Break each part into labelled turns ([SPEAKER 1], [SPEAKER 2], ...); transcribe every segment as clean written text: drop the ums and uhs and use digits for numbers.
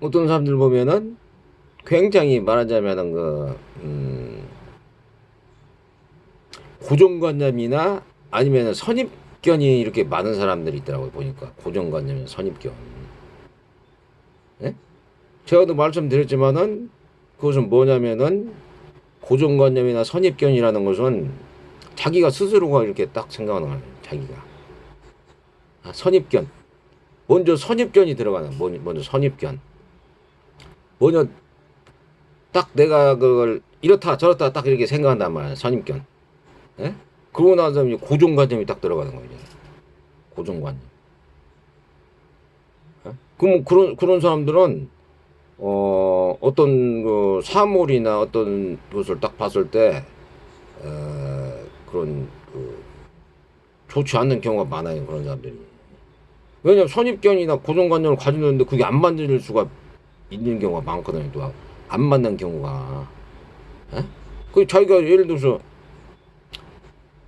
[SPEAKER 1] 어떤 사람들 보면은 굉장히 말하자면은 고정관념이나 아니면 선입견이 이렇게 많은 사람들이 있더라고요. 보니까 고정관념이나 선입견. 예? 제가도 말씀드렸지만은 그것은 뭐냐면은 고정관념이나 선입견이라는 것은 자기가 스스로가 이렇게 딱 생각하는 거예요. 자기가 선입견. 먼저 선입견이 들어가는 먼저 선입견. 먼저 딱 내가 그걸 이렇다 저렇다 딱 이렇게 생각한단 말이야. 선입견. 예? 그러고 나서 이제 고정관념이 딱 들어가는 거예요. 고정관념. 예? 그럼 그런 사람들은 어떤 그 사물이나 어떤 것을 딱 봤을 때 그런 그 좋지 않는 경우가 많아요. 그런 사람들이. 왜냐면 선입견이나 고정관념을 가지고 있는데 그게 안 만들 수가 있는 경우가 많거든요. 또 안 맞는 경우가. 예? 그 자기가 예를 들어서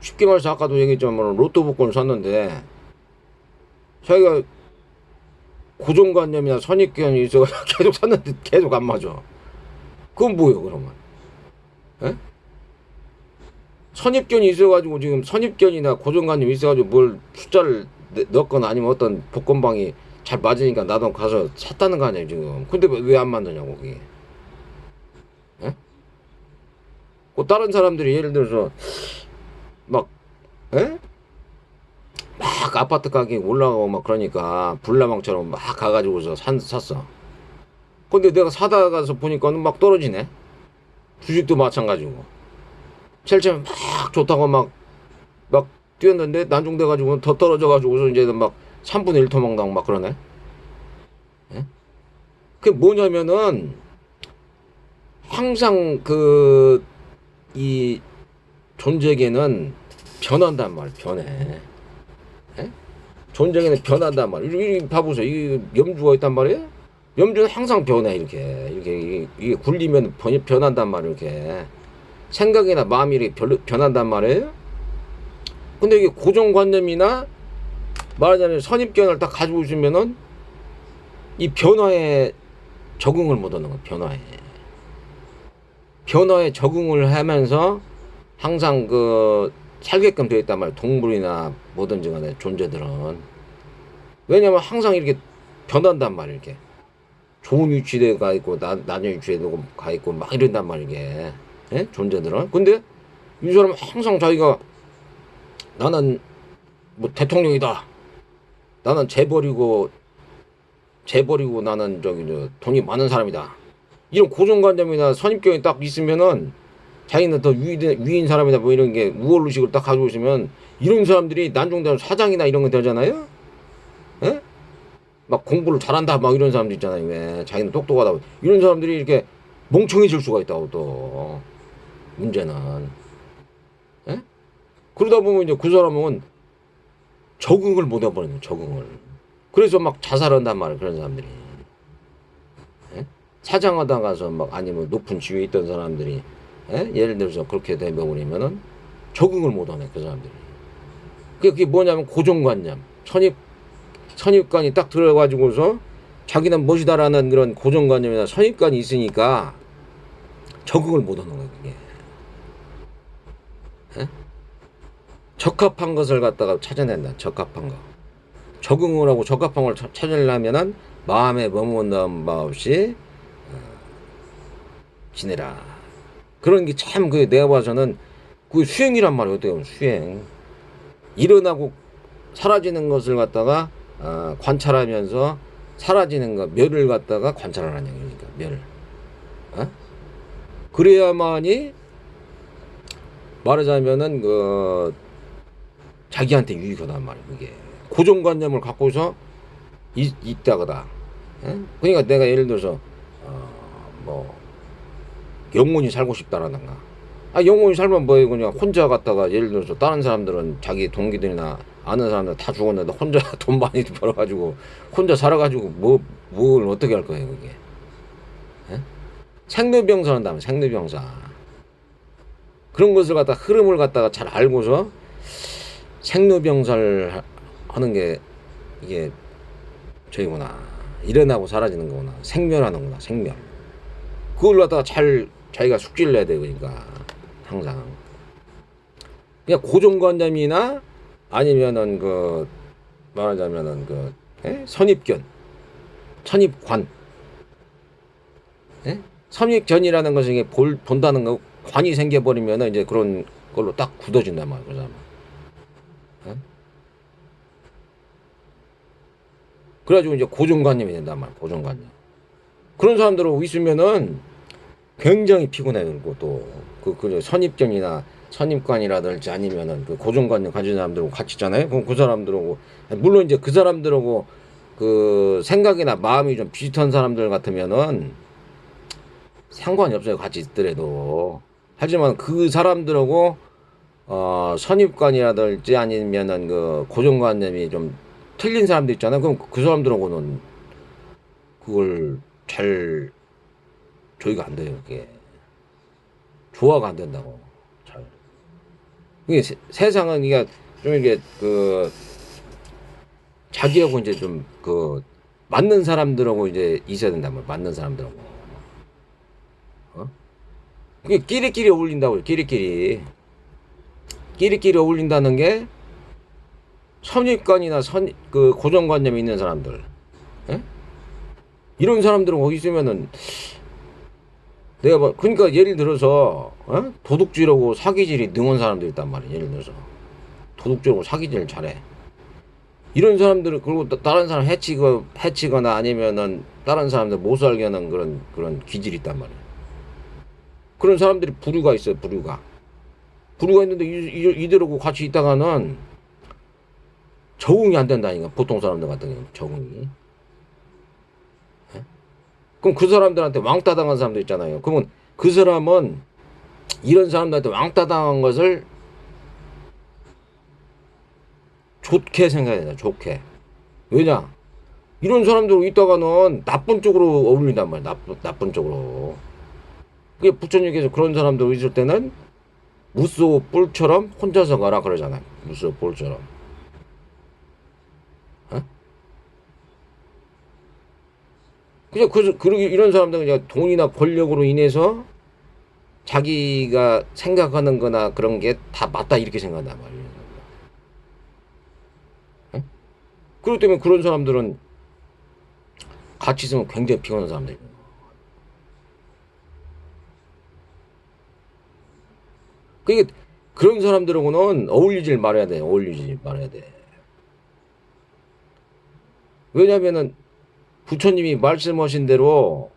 [SPEAKER 1] 쉽게 말해서 아까도 얘기했지만 로또 복권을 샀는데 자기가 고정관념이나 선입견이 있어 계속 샀는데 계속 안 맞아. 그건 뭐예요 그러면? 예? 선입견이 있어가지고 지금 선입견이나 고정관념이 있어가지고 뭘 숫자를 넣거나 아니면 어떤 복권방이 잘 맞으니까 나도 가서 샀다는 거 아니에요 지금. 근데 왜 안 맞느냐고 그게. 예? 그 다른 사람들이 예를 들어서 막 예? 막 아파트 가격이 올라가고 막 그러니까 불나방처럼 막 가가지고서 샀어. 근데 내가 사다가서 보니까는 막 떨어지네. 주식도 마찬가지고. 제일 처음에 막 좋다고 막 뛰었는데 난중돼가지고 더 떨어져가지고서 이제 막 3분의 1 토막나고 막 그러네. 예? 그게 뭐냐면은 항상 이 존재계는 변한단 말, 변해. 예? 존재계는 변한단 말. 이 봐보세요. 이 염주가 있단 말이에요. 염주는 항상 변해 이렇게 이게 굴리면 변한단 말이에요. 이렇게 생각이나 마음이 이렇게 변한단 말이에요. 근데 이게 고정관념이나 말하자면 선입견을 딱 가지고 있으면은 이 변화에 적응을 못하는 거야. 변화에 적응을 하면서 항상 그 살게끔 되어 있단 말이야. 동물이나 뭐든지 간에 존재들은. 왜냐면 항상 이렇게 변한단 말이야. 이렇게 좋은 위치에 가 있고 나쁜 위치에도 가 있고 막 이런단 말이야. 이게 예? 존재들은. 근데 이 사람은 항상 자기가 나는 뭐 대통령이다. 나는 재벌이고 나는 저기 저 돈이 많은 사람이다. 이런 고정관념이나 선입견이 딱 있으면은 자기는 더 위인 사람이다 뭐 이런 게 우월의식을 딱 가지고 있으면 이런 사람들이 난중되면 사장이나 이런 거 되잖아요. 예? 막 공부를 잘한다 막 이런 사람들 있잖아요. 왜 자기는 똑똑하다 이런 사람들이 이렇게 멍청해질 수가 있다고 또 문제는. 예? 그러다 보면 이제 그 사람은 적응을 못 해버리는 거예요. 적응을. 그래서 막 자살한단 말이에요. 그런 사람들이. 예? 사장하다 가서 막 아니면 높은 지위에 있던 사람들이 예? 예를 들어서 그렇게 되버리면은 적응을 못하네 그 사람들이. 그게 뭐냐면 고정관념, 선입관이 딱 들어가지고서 자기는 멋이다라는 그런 고정관념이나 선입관이 있으니까 적응을 못하는 거예요 그게. 예? 적합한 것을 갖다가 찾아낸다. 적합한 거. 적응을 하고 적합한 걸 찾으려면은 마음에 머무는 바 없이 지내라. 그런 게 참 그 내가 봐서는 그 수행이란 말이에요. 어떻게 보면 수행. 일어나고 사라지는 것을 갖다가 관찰하면서 사라지는 것 멸을 갖다가 관찰하라는 얘기니까 멸. 어? 그래야만이 말하자면은 그 자기한테 유익하단 말이에요. 그게 고정관념을 갖고서 있다거다. 예? 그러니까 내가 예를 들어서 뭐 영원히 살고 싶다라든가. 영원히 살면 뭐예요? 그냥 혼자 갔다가 예를 들어서 다른 사람들은 자기 동기들이나 아는 사람들 다 죽었는데 혼자 돈 많이 벌어가지고 혼자 살아가지고 뭘 어떻게 할 거예요 그게. 예? 생로병사 한다면 생로병사 그런 것을 갖다 흐름을 갖다가 잘 알고서 생로병사를 하는 게 이게 저희구나 일어나고 사라지는 거구나. 생멸하는구나. 생멸. 그걸 갖다가 잘 자기가 숙지를 해야 돼. 그러니까 항상 그냥 고정관념이나 아니면은 그 말하자면은 그 선입견, 선입관, 선입견이라는 것을 본다는 거 관이 생겨버리면은 이제 그런 걸로 딱 굳어진단 말이야. 그 사람. 그래가지고 이제 고정관념이 된단 말이야. 고정관념. 그런 사람들하고 있으면은 굉장히 피곤해. 그리고 또그 선입견이나 선입관이라든지 아니면은 그 고정관념 가진 사람들하고 같이 있잖아요. 그럼 그 사람들하고 물론 이제 그 사람들하고 그 생각이나 마음이 좀 비슷한 사람들 같으면은 상관이 없어요. 같이 있더라도. 하지만 그 사람들하고 선입관이라든지 아니면은 그 고정관념이 좀 틀린 사람들 있잖아요. 그럼 그 사람들하고는 그걸 잘 조이가 안 돼요. 그게 조화가 안 된다고. 잘. 이게 세상은 이게 좀 이게 그 자기하고 이제 좀 그 맞는 사람들하고 이제 있어야 된단 말이야. 맞는 사람들하고. 그게 끼리끼리 어울린다고요. 끼리끼리 어울린다는 게 선입관이나 그 고정관념이 있는 사람들. 예? 이런 사람들은 거기 있으면은 내가 그러니까 예를 들어서 도둑질하고 사기질이 능한 사람들 있단 말이야. 예를 들어서 도둑질하고 사기질 잘해. 이런 사람들은 그리고 다른 사람 해치거나 아니면은 다른 사람들 못 살게 하는 그런 기질이 있단 말이야. 그런 사람들이 부류가 있어요. 부류가 있는데 이들하고 같이 있다가는 적응이 안 된다니까. 보통 사람들 같은 경우 적응이. 그럼 그 사람들한테 왕따 당한 사람도 있잖아요. 그러면 그 사람은 이런 사람들한테 왕따 당한 것을 좋게 생각해야 된다. 좋게. 왜냐? 이런 사람들 있다가는 나쁜 쪽으로 어울린단 말이야. 나쁜 쪽으로. 그게 부처님께서 그런 사람들 있을 때는 무쏘 뿔처럼 혼자서 가라 그러잖아요. 무쏘 뿔처럼. 그냥 그리고 이런 사람들은 그냥 돈이나 권력으로 인해서 자기가 생각하는 거나 그런 게 다 맞다 이렇게 생각한단 말이에요. 그렇기 때문에 그런 사람들은 같이 있으면 굉장히 피곤한 사람들이에요. 그러니까 그런 사람들하고는 어울리질 말아야 돼. 어울리지 말아야 돼. 왜냐면은 부처님이 말씀하신 대로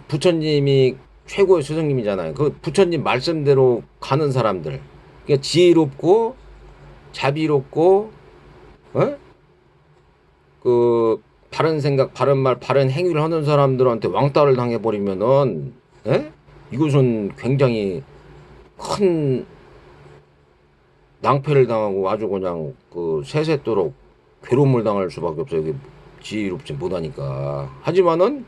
[SPEAKER 1] 부처님이 최고의 스승님이잖아요. 그 부처님 말씀대로 가는 사람들, 그러니까 지혜롭고 자비롭고 그 바른 생각, 바른 말, 바른 행위를 하는 사람들한테 왕따를 당해버리면은 이것은 굉장히 큰 낭패를 당하고 아주 그냥 그 세세토록 괴로움을 당할 수밖에 없어요. 이게 지혜롭지 못하니까. 하지만은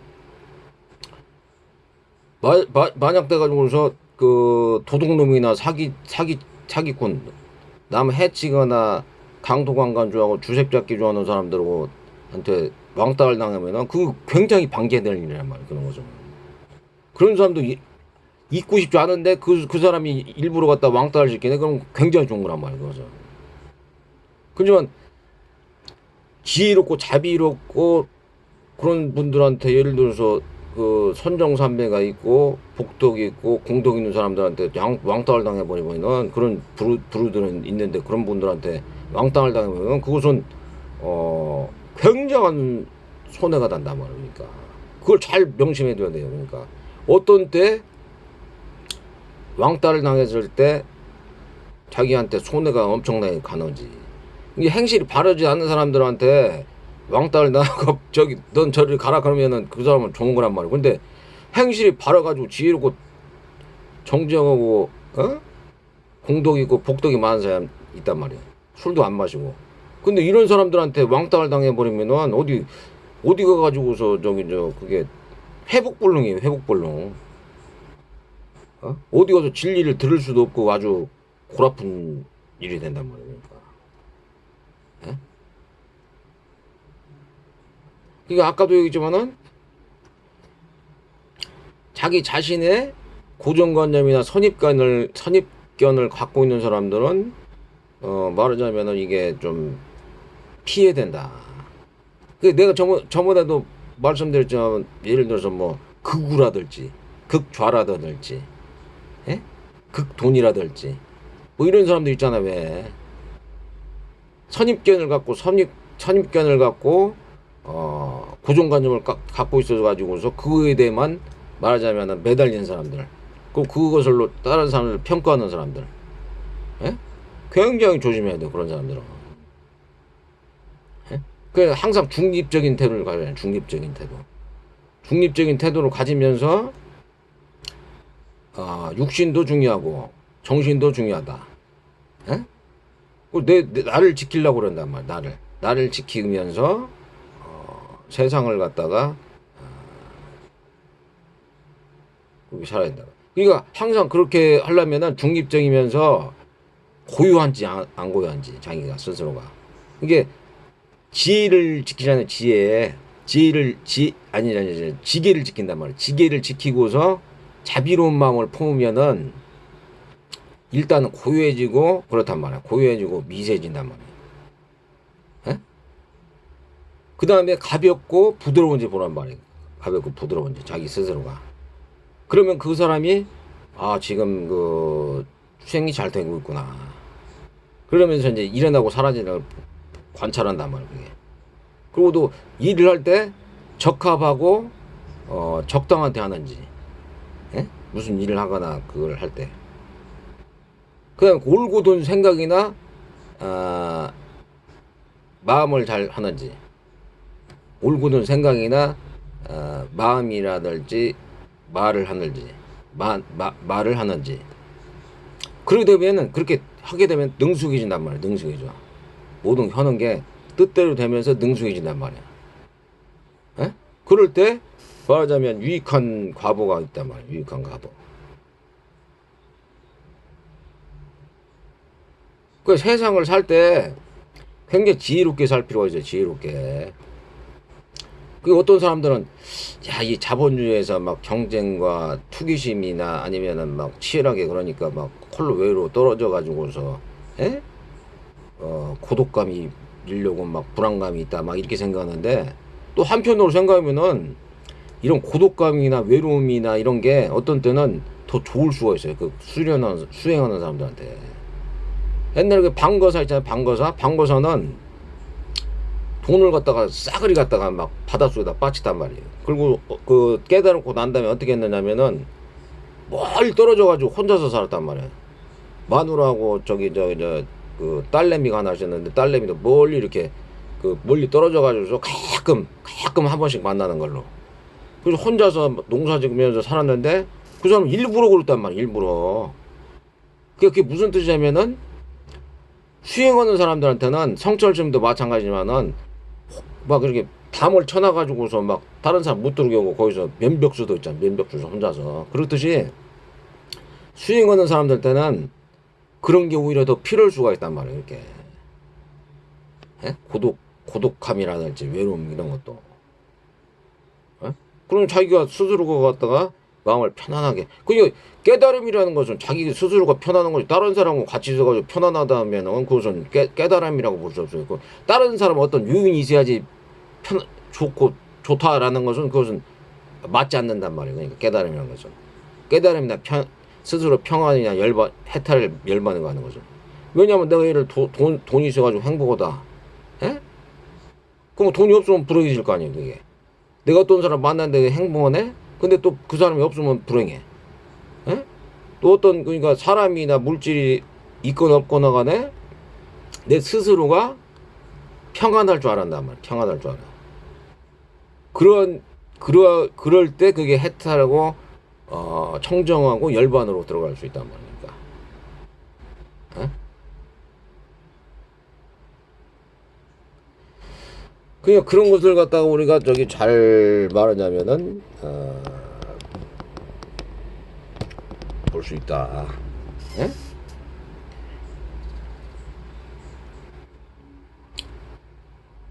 [SPEAKER 1] 만약 돼가지고서 그 도둑놈이나 사기꾼 남 해치거나 강도강간주하고 주색잡기 좋아하는 사람들한테 왕따를 당하면은 그 굉장히 방해될 일이란 말이야. 그런 거죠. 그런 사람도 있고 싶지 않은데 그 사람이 일부러 갖다 왕따를 시키네. 그럼 굉장히 좋은 거란 말이야. 그거죠. 그렇지만 지혜롭고 자비롭고 그런 분들한테 예를 들어서 그 선정삼매가 있고 복덕이 있고 공덕 있는 사람들한테 왕따를 당해버리면은 그런 부류들은 있는데 그런 분들한테 왕따를 당해버리면 그것은 굉장한 손해가 단단 말이야. 그러니까 그걸 잘 명심해 둬야 돼요. 그러니까 어떤 때 왕따를 당했을 때 자기한테 손해가 엄청나게 가는지 이게 행실이 바르지 않는 사람들한테 왕따를 나고 저기 넌 저리 가라 그러면은 그 사람은 좋은 거란 말이야. 근데 행실이 바라가지고 지혜롭고 정정하고 공덕이 있고 복덕이 많은 사람 있단 말이야. 술도 안 마시고. 근데 이런 사람들한테 왕따를 당해버리면은 어디 가가지고서 그게 회복불능이에요. 회복불능. 어디 가서 진리를 들을 수도 없고 아주 골아픈 일이 된단 말이야. 그러니까. 그러니까 아까도 얘기했지만은 자기 자신의 고정관념이나 선입견을 갖고 있는 사람들은 말하자면은 이게 좀 피해야 된다. 그 내가 저번에도 말씀드렸지만 예를 들어서 뭐 극우라든지 극좌라든지 예? 극돈이라든지 뭐 이런 사람들 있잖아. 왜 선입견을 갖고 고정관념을 갖고 있어 가지고서 그거에 대해만 말하자면 매달리는 사람들, 그것을로 다른 사람을 평가하는 사람들, 예? 굉장히 조심해야 돼 그런 사람들은. 예? 그 항상 중립적인 태도를 가져야 돼. 중립적인 태도를 가지면서 육신도 중요하고 정신도 중요하다. 예? 나를 지키려고 그런단 말이야. 나를 지키면서 세상을 갖다가 그렇게 살아야 된다. 그러니까 항상 그렇게 하려면은 중립적이면서 고유한지 안 고유한지 자기가 스스로가 이게 지혜를 지키잖아요. 지계를 지킨단 말이에요. 지계를 지키고서 자비로운 마음을 품으면은 일단은 고유해지고 그렇단 말이야. 고유해지고 미세해진단 말이야. 예? 그 다음에 가볍고 부드러운지 보란 말이에요. 가볍고 부드러운지 자기 스스로가. 그러면 그 사람이 지금 그 수행이 잘 되고 있구나. 그러면서 이제 일어나고 사라지는 걸 관찰한단 말이에요. 그게. 그리고 또 일을 할 때 적합하고 적당한 때 하는지, 예? 무슨 일을 하거나 그걸 할 때. 그다음 올고 돈 생각이나 마음을 잘 하는지, 올고 돈 생각이나 마음이라든지 말을 하는지, 말을 하는지. 그렇게 되면은 그렇게 하게 되면 능숙해진단 말이야. 능숙해져. 모든 하는 게 뜻대로 되면서 능숙해진단 말이야. 에? 그럴 때 말하자면 유익한 과보가 있단 말이야. 유익한 과보. 그 세상을 살 때 굉장히 지혜롭게 살 필요가 있어요. 지혜롭게. 그 어떤 사람들은 이 자본주의에서 막 경쟁과 투기심이나 아니면은 막 치열하게 그러니까 막 홀로 외로 떨어져 가지고서 고독감이 밀려고 막 불안감이 있다 막 이렇게 생각하는데, 또 한편으로 생각하면은 이런 고독감이나 외로움이나 이런 게 어떤 때는 더 좋을 수가 있어요. 그 수행하는 사람들한테. 옛날에 그 방거사 있잖아요. 방거사는 돈을 갖다가 싸그리 갖다가 막 바닷속에다 빠치단 말이에요. 그리고 그 깨달고 난 다음에 어떻게 했느냐면은 멀리 떨어져 가지고 혼자서 살았단 말이에요. 마누라하고 그 딸내미가 하나 있었는데, 딸내미도 멀리 이렇게 그 멀리 떨어져 가지고서 가끔 한 번씩 만나는 걸로. 그래서 혼자서 농사 지으면서 살았는데 그 사람은 일부러 그랬단 말이에요. 일부러. 그게 무슨 뜻이냐면은 수행하는 사람들한테는 성철심도 마찬가지지만은 막 이렇게 담을 쳐놔가지고서 막 다른 사람 못 들어오게 하고 거기서 면벽수도 있잖아. 면벽수서 혼자서. 그렇듯이 수행하는 사람들한테는 그런 게 오히려 더 필요할 수가 있단 말이에요. 이렇게. 고독함이라든지 외로움 이런 것도. 그럼 자기가 스스로가 갖다가 마음을 편안하게. 그러니까 깨달음이라는 것은 자기 스스로가 편안한 거지. 다른 사람하고 같이 있어가지고 편안하다면 그것은 깨달음이라고 볼 수 없어요. 다른 사람 어떤 요인이 있어야지 좋다라는 것은 그것은 맞지 않는단 말이에요. 그러니까 깨달음이라는 것은. 깨달음이나 스스로 평안이나 해탈을 열반을 가는 거죠. 왜냐하면 내가 얘를 돈이 있어가지고 행복하다. 예? 그럼 돈이 없으면 불행해질 거 아니에요. 그게. 내가 어떤 사람 만났는데 행복하네? 근데 또 그 사람이 없으면 불행해. 에? 또 그러니까 사람이나 물질이 있거나 없거나 간에 내 스스로가 평안할 줄 알았단 말이야. 평안할 줄 알아. 그럴 때 그게 해탈하고, 청정하고 열반으로 들어갈 수 있단 말이니까. 에? 그냥 그런 것을 갖다가 우리가 잘 말하자면은 볼 수 있다. 예?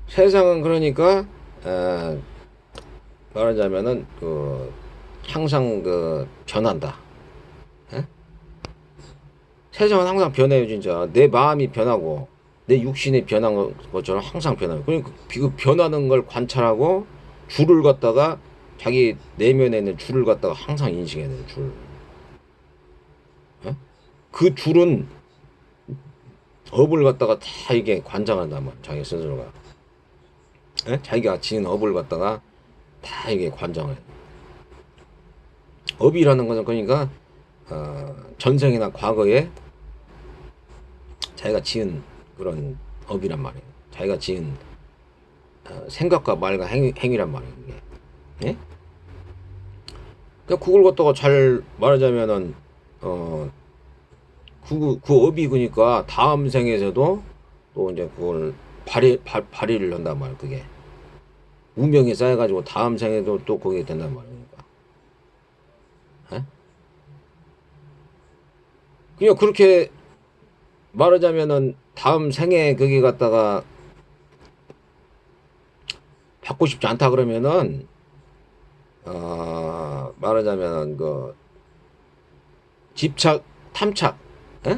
[SPEAKER 1] 세상은 그러니까 에, 말하자면은 그 항상 그 변한다. 에? 세상은 항상 변해요, 진짜. 내 마음이 변하고 내 육신이 변한 것처럼 항상 변해요. 그러니까 그 변하는 걸 관찰하고 줄을 갖다가 자기 내면에 있는 줄을 갖다가 항상 인식해야 돼요, 줄. 에? 그 줄은 업을 갖다가 다 이게 관장한단 말이야, 자기 스스로가. 에? 자기가 지은 업을 갖다가 다 이게 관장해. 업이라는 것은 그러니까 전생이나 과거에 자기가 지은 그런 업이란 말이에요. 자기가 지은 생각과 말과 행위란 말이에요. 이게. 예? 그러니까 그걸 갖다가 잘 말하자면은 그 업이 그니까 다음 생에서도 또 이제 그걸 발휘를 한단 말이에요. 그게 운명이 쌓여가지고 다음 생에도 또 그게 된단 말이에요. 예? 그냥 그렇게 말하자면은 다음 생에 거기 갖다가 받고 싶지 않다 그러면은 말하자면은 그 집착 탐착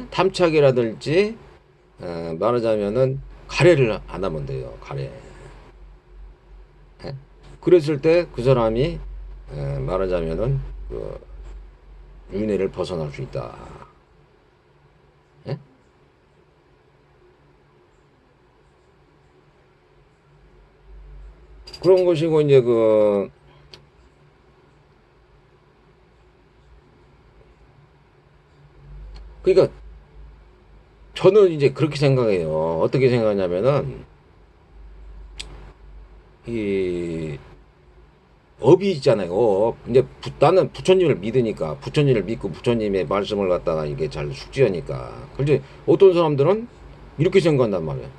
[SPEAKER 1] 탐착이라든지 말하자면은 가래를 안 하면 돼요. 가래. 예? 그랬을 때 그 사람이 말하자면은 그 윤회를 벗어날 수 있다. 예? 그런 것이고 이제 그러니까 저는 이제 그렇게 생각해요. 어떻게 생각하냐면은 이 업이 있잖아요. 업. 이제 나는 부처님을 믿으니까 부처님을 믿고 부처님의 말씀을 갖다가 이게 잘 숙지하니까. 근데 어떤 사람들은 이렇게 생각한단 말이에요.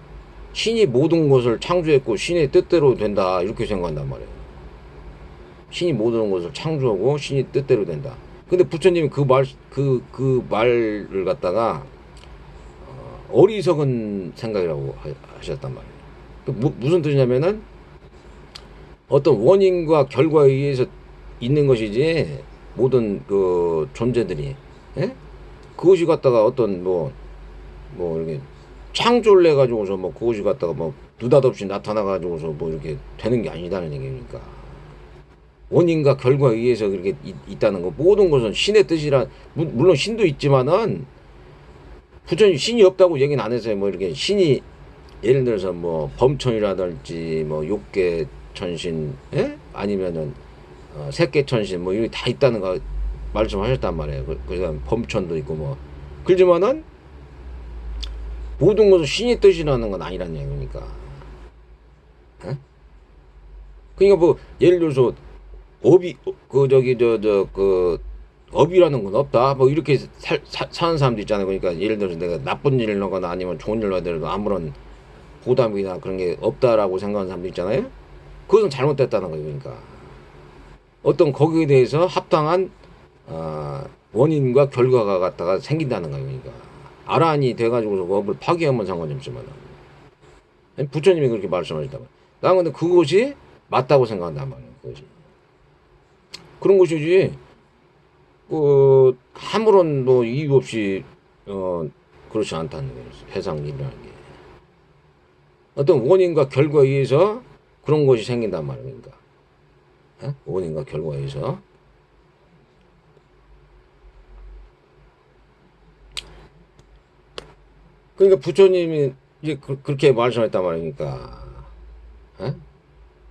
[SPEAKER 1] 신이 모든 것을 창조했고 신의 뜻대로 된다 이렇게 생각한단 말이에요. 신이 모든 것을 창조하고 신이 뜻대로 된다. 근데 부처님이 그 말을 갖다가 어리석은 생각이라고 하셨단 말이에요. 무슨 뜻이냐면은 어떤 원인과 결과에 의해서 있는 것이지 모든 그 존재들이 예? 그것이 갖다가 어떤 뭐 이렇게 창조를 해 가지고서 뭐 그것이 갖다가 뭐 느닷없이 나타나 가지고서 뭐 이렇게 되는 게 아니다는 얘기니까 원인과 결과에 의해서 그렇게 있다는 거 모든 것은 신의 뜻이라 물론 신도 있지만은 부처님 신이 없다고 얘기는 안 했어요. 뭐 이렇게 신이 예를 들어서 뭐 범천이라든지 뭐 욕계 천신, 예? 아니면은 색계천신 뭐 이게 다 있다는 거 말씀하셨단 말이에요. 그다음 범천도 있고 뭐 그렇지만은 모든 것은 신의 뜻이라는 건 아니란 얘기니까. 예? 그러니까 뭐 예를 들어서 업이 그 저기 그 업이라는 건 없다. 뭐 이렇게 사는 사람도 있잖아요. 그러니까 예를 들어서 내가 나쁜 일을 하거나 아니면 좋은 일을 하더라도 아무런 보답이나 그런 게 없다라고 생각하는 사람도 있잖아요. 그것은 잘못됐다는 거예요. 그러니까 어떤 거기에 대해서 합당한 원인과 결과가 갖다가 생긴다는 거예요. 그러니까 아란이 돼가지고서 법을 파기하면 상관이 없지만 부처님이 그렇게 말씀하셨다고. 나는 근데 그것이 맞다고 생각한단 말이에요. 그것이 그런 것이지. 아무런 뭐 이유 없이 그렇지 않다는 거예요. 세상 일이라는 게 어떤 원인과 결과에 의해서 그런 것이 생긴단 말입니다. 원인과 결과에 의해서. 그러니까 부처님이 이제 그렇게 말씀했단 말이니까.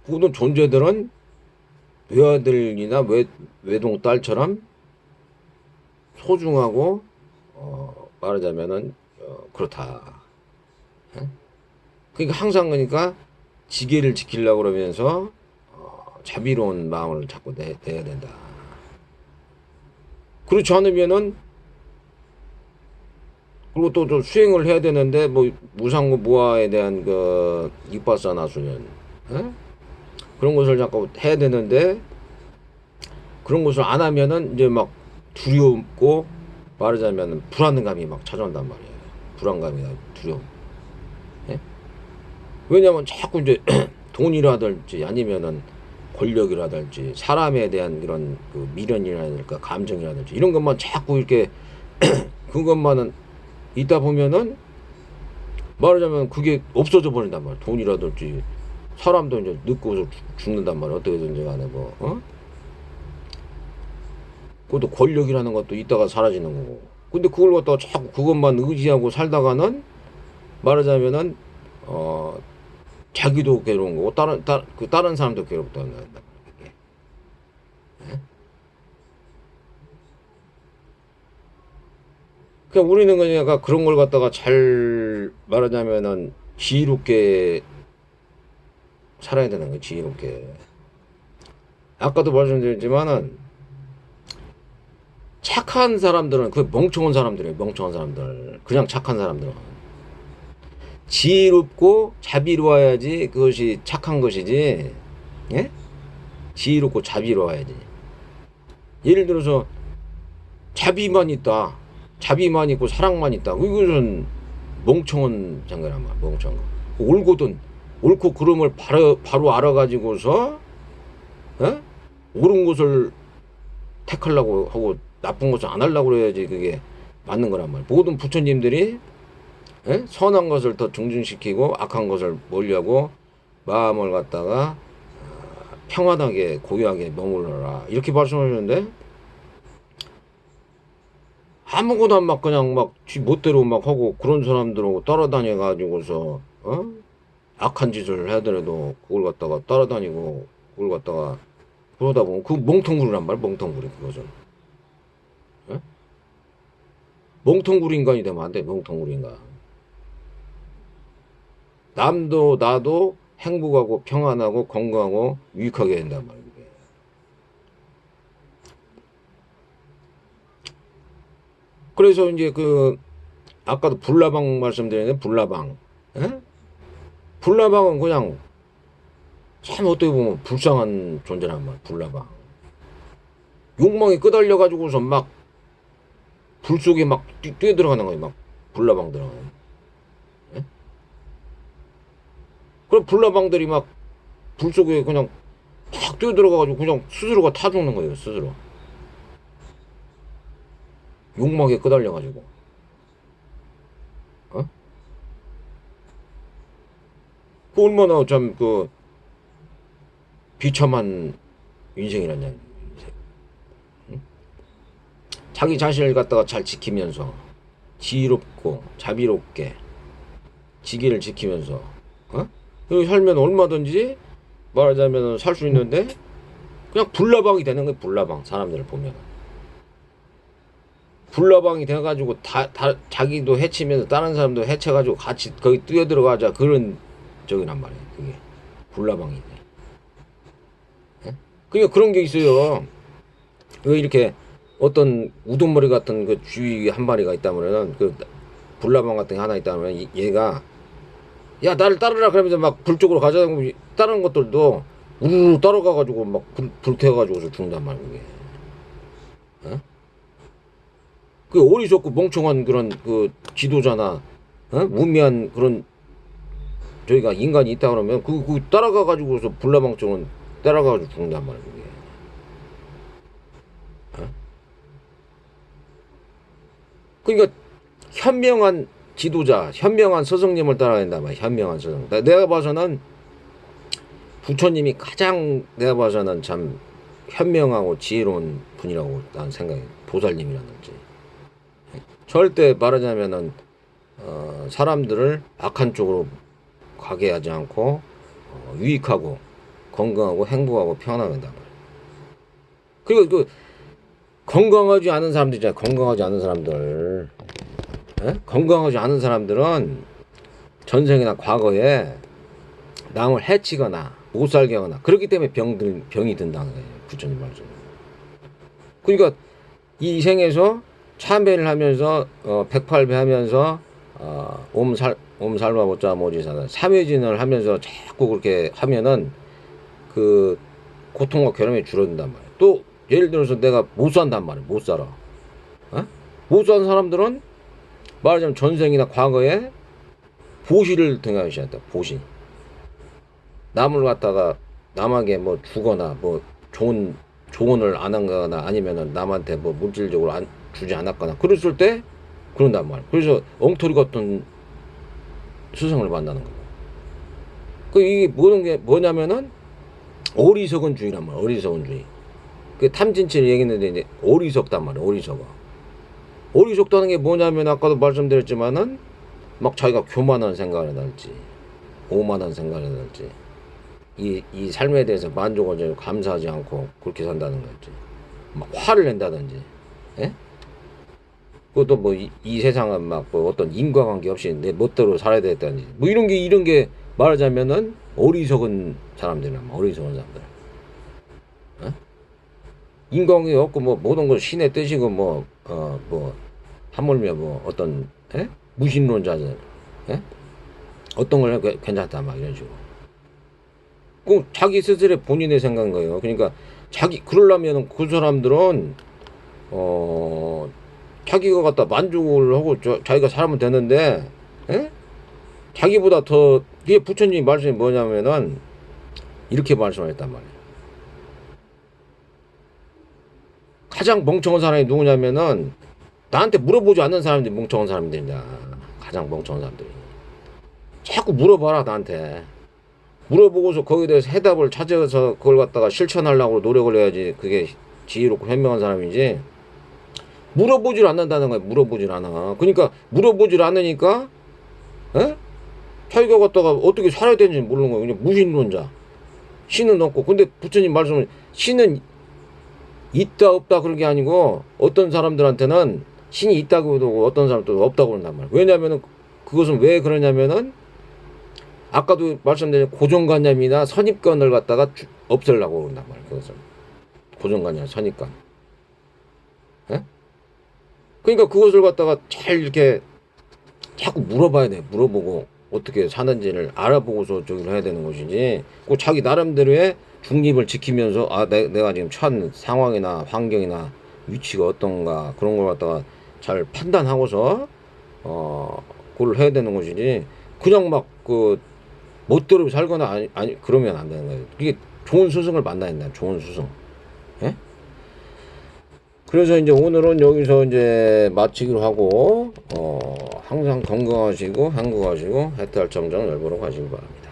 [SPEAKER 1] 모든 존재들은 외아들이나 외동딸처럼 소중하고 말하자면은 그렇다. 그러니까 항상 그러니까 지계를 지키려고 그러면서 자비로운 마음을 자꾸 내야 된다. 그렇지 않으면은 그리고 또 좀 수행을 해야 되는데 뭐 무상고 무아에 대한 그 이빠사나 수련 그런 것을 자꾸 해야 되는데 그런 것을 안 하면은 이제 막 두렵고 말하자면 불안감이 막 찾아온단 말이에요. 불안감이나 두려움. 예? 왜냐면 자꾸 이제 돈이라든지 아니면은 권력이라든지 사람에 대한 그런 그 미련이라든가 감정이라든지 이런 것만 자꾸 이렇게 그것만은 있다 보면은 말하자면 그게 없어져 버린단 말이야. 돈이라든지 사람도 이제 늙고 죽는단 말이야. 어떻게든지 간에 뭐 그것도 권력이라는 것도 있다가 사라지는 거고. 근데 그걸 갖다가 자꾸 그것만 의지하고 살다가는 말하자면은 자기도 괴로운 거고 다른 사람도 괴롭다는 거야. 그러니까 우리는 그냥 그런 걸 갖다가 잘 말하자면은 지혜롭게 살아야 되는 거야. 지혜롭게. 아까도 말씀드렸지만은 착한 사람들은 그 멍청한 사람들이에요. 멍청한 사람들. 그냥 착한 사람들은 지혜롭고 자비로워야지 그것이 착한 것이지. 예? 지혜롭고 자비로워야지. 예를 들어서 자비만 있다. 자비만 있고 사랑만 있다. 이것은 멍청한 장가란 말이야. 멍청한 거. 옳거든. 옳고 그름을 바로 알아가지고서 옳은 것을 택하려고 하고 나쁜 것을 안 하려고 그래야지 그게 맞는 거란 말이야. 모든 부처님들이 선한 것을 더 중진시키고 악한 것을 멀리하고 마음을 갖다가 평안하게 고요하게 머물러라 이렇게 말씀하셨는데 아무거나 막 그냥 막 지 멋대로 막 하고 그런 사람들하고 따라다녀 가지고서 악한 짓을 하더라도 그걸 갖다가 따라다니고 그걸 갖다가 그러다 보면 그 멍텅구리란 말이야. 멍텅구리 그거죠. 멍텅구리 인간이 되면 안 돼. 멍텅구리 인간. 남도 나도 행복하고 평안하고 건강하고 유익하게 된단 말이야. 그래서 이제 그 아까도 불나방 말씀드렸는데 불나방. 불나방은 그냥 참 어떻게 보면 불쌍한 존재란 말이야. 불나방. 욕망이 끄달려 가지고서 막 불 속에 막 뛰어 들어가는 거예요. 막 불나방 들어가는. 그럼 불나방들이 막 불 속에 그냥 막 뛰어 들어가가지고 그냥 스스로가 타 죽는 거예요. 스스로. 욕망에 끄달려가지고. 그 얼마나 참 그 비참한 인생이란 얘기. 자기 자신을 갖다가 잘 지키면서 지혜롭고 자비롭게 지기를 지키면서 여기 살면 얼마든지 말하자면 살 수 있는데 그냥 불나방이 되는 거예요. 불나방 사람들을 보면 불나방이 돼가지고 자기도 해치면서 다른 사람도 해쳐가지고 같이 거기 뛰어들어가자 그런 적이란 말이에요. 그게 불나방이네. 그러니까 그런 게 있어요. 왜 이렇게 어떤 우두머리 같은 그 쥐 한 마리가 있다면은 그 불나방 같은 게 하나 있다면 얘가 야 나를 따르라 그러면서 막 불 쪽으로 가자고 다른 것들도 우르르 따라가가지고 막 불태워가지고서 죽는단 말이에요. 그게. 그 어리석고 멍청한 그런 그 지도자나 무미한 그런 저희가 인간이 있다 그러면 그 따라가가지고서 불나방 쪽은 따라가가지고 죽는단 말이에요. 그게. 그러니까 현명한 지도자, 현명한 스승님을 따라야 된다 말이야. 현명한 스승. 내가 봐서는 부처님이 가장 내가 봐서는 참 현명하고 지혜로운 분이라고 난 생각해. 보살님이라든지. 절대 말하자면은 사람들을 악한 쪽으로 가게 하지 않고 유익하고 건강하고 행복하고 평안하게 한단 말이야. 그리고 그 건강하지 않은 사람들 있잖아요. 건강하지 않은 사람들. 건강하지 않은 사람들은 전생이나 과거에 남을 해치거나 못 살게 하거나 그렇기 때문에 병이 든다는 거예요. 부처님 말씀. 그러니까 이 생에서 참배를 하면서 108배 하면서 옴살바보자 모지사다 삼회진을 하면서 자꾸 그렇게 하면은 그 고통과 괴로움이 줄어든단 말이에요. 또 예를 들어서 내가 못 산단 말이에요. 못 살아. 못 사는 사람들은 말하자면 전생이나 과거에 보시를 등하셔야 돼. 보시. 남을 갖다가 남에게 뭐 주거나 뭐 좋은 조언을 안 한거나 아니면은 남한테 뭐 물질적으로 주지 않았거나 그랬을 때 그런단 말이야. 그래서 엉터리 같은 스승을 만나는 거고. 그 이게 모든 게 뭐냐면은 어리석은주의란 말이야. 어리석은주의. 그 탐진치를 얘기했는데 이제 어리석단 말이야. 어리석어. 어리석다는 게 뭐냐면 아까도 말씀드렸지만은 막 자기가 교만한 생각을 할지 오만한 생각을 할지 이 삶에 대해서 만족을 감사하지 않고 그렇게 산다는 거지. 막 화를 낸다든지, 예? 그것도 뭐 이 세상은 막 뭐 어떤 인과관계 없이 내 멋대로 살아야 되겠다든지, 뭐 이런 게 말하자면은 어리석은 사람들이란 말이야. 어리석은 사람들. 예? 인과관계 없고 뭐 모든 걸 신의 뜻이고 뭐 하물며 뭐 어떤 무신론자들, 예? 어떤 걸 괜찮다 막 이런 식으로. 그 자기 스스로의 본인의 생각인 거예요. 그러니까 그러려면 그 사람들은 자기가 갖다 만족을 하고 자기가 살면 되는데, 에? 자기보다 더 이게 부처님 말씀이 뭐냐면은 이렇게 말씀하셨단 말이에요. 가장 멍청한 사람이 누구냐면은 나한테 물어보지 않는 사람들이 멍청한 사람들이다. 가장 멍청한 사람들이. 자꾸 물어봐라 나한테. 물어보고서 거기에 대해서 해답을 찾아서 그걸 갖다가 실천하려고 노력을 해야지 그게 지혜롭고 현명한 사람이지. 물어보질 않는다는 거야. 물어보질 않아. 그러니까 물어보질 않으니까 자기가 갖다가 어떻게 살아야 되는지 모르는 거야. 그냥 무신론자. 신은 없고. 근데 부처님 말씀은 신은 있다 없다 그런 게 아니고 어떤 사람들한테는 신이 있다고 그러고 어떤 사람도 없다고 그런단 말이야. 왜냐면은 그것은 왜 그러냐면은 아까도 말씀드린 고정관념이나 선입견을 갖다가 없애려고 그런단 말이야. 그것은 고정관념, 선입견. 예? 그러니까 그것을 갖다가 잘 이렇게 자꾸 물어봐야 돼. 물어보고 어떻게 사는지를 알아보고서 저기를 해야 되는 것이지. 꼭 자기 나름대로의 중립을 지키면서 내가 지금 처한 상황이나 환경이나 위치가 어떤가 그런 걸 갖다가 잘 판단하고서 그걸 해야 되는 것이지. 그냥 막 멋대로 살거나 아니 그러면 안 되는 거예요. 이게 좋은 스승을 만나야 된다. 좋은 스승. 예? 그래서 이제 오늘은 여기서 이제 마치기로 하고 항상 건강하시고 행복하시고 해탈 청정 열보러 가시기 바랍니다.